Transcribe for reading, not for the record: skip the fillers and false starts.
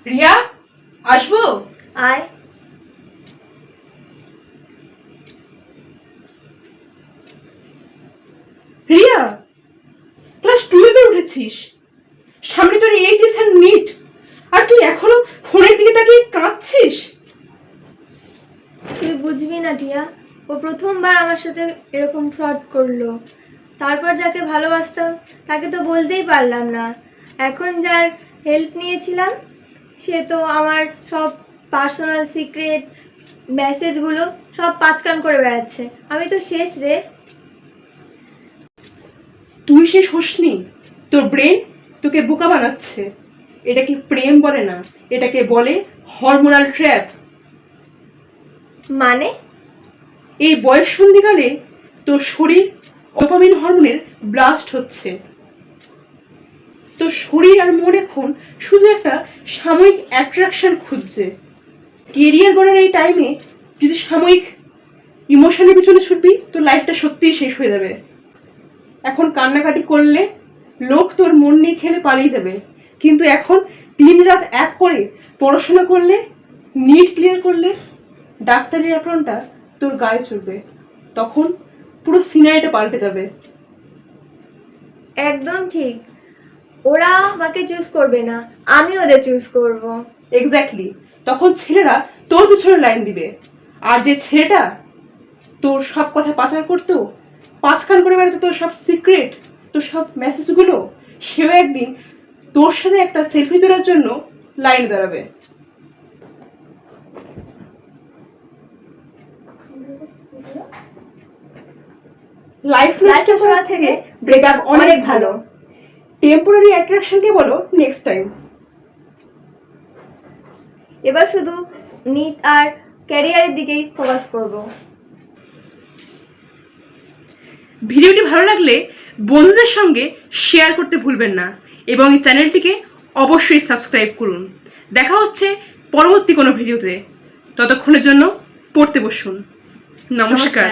রিয়া, আসবো? আয়। রিয়া, ক্লাস 12-এ উঠেছিস, সামনে তোর এইচএস এন্ড নিট, আর তুই এখনো ফোনের দিকে তাকিয়ে কাঁদছিস। তুই বুঝবি না টিয়া, ও প্রথমবার আমার সাথে এরকম ফ্রড করলো। তারপর যাকে ভালোবাসতাম তাকে তো বলতেই পারলাম না। এখন যার হেল্প নিয়েছিলাম সে তো আমার সব পার্সোনাল সিক্রেট মেসেজগুলো সব পাঁচকান করে বেড়াচ্ছে। আমি তো শেষ রে। তুই শেষ হোসনি, তোর ব্রেন তোকে বোকা বানাচ্ছে। এটাকে প্রেম বলে না, এটাকে বলে হরমোনাল ট্র্যাপ। মানে? এই বয়স সন্ধিকালে তোর শরীর ডোপামিন হরমোনের ব্লাস্ট হচ্ছে। তোর শরীর আর মন এখন শুধু একটা সাময়িক অ্যাট্রাকশন খুঁজছে। কেরিয়ার গড়ার এই টাইমে যদি সাময়িক ইমোশনের পিছনে ছুটবি, তোর লাইফটা সত্যিই শেষ হয়ে যাবে। এখন কান্নাকাটি করলে লোক তোর মন নিয়ে খেলে পালিয়ে যাবে, কিন্তু এখন দিন রাত এক করে পড়াশোনা করলে, নিট ক্লিয়ার করলে ডাক্তারের অ্যাপ্রনটা তোর গায়ে চড়বে। তখন পুরো সিনারিটা পাল্টে যাবে। একদম ঠিক। ওরা আমাকে চুজ করবে না, আমি ওদের চুজ করব। এক্স্যাক্টলি। তখন ছেলেরা তোর পিছনে লাইন দিবে, আর যে ছেলেটা তোর সব কথা পাচার করতো, পাঁচকান করে বেড়াতো তোর সব সিক্রেট, তোর সব মেসেজগুলো, সেও একদিন তোর সাথে একটা সেলফি তোলার জন্য লাইন দাঁড়াবে। লাইফ নষ্ট করা থেকে ব্রেকআপ অনেক ভালো। টেম্পোরারি অ্যাট্রাকশনকে বলো নেক্সট টাইম। এবার শুধু নিট আর ক্যারিয়ারের দিকেই ফোকাস করব। ভিডিওটি ভালো লাগলে বন্ধুদের সঙ্গে শেয়ার করতে ভুলবেন না, এবং এই চ্যানেলটিকে অবশ্যই সাবস্ক্রাইব করুন। দেখা হচ্ছে পরবর্তী কোনো ভিডিওতে। ততক্ষণের জন্য পড়তে বসুন। নমস্কার।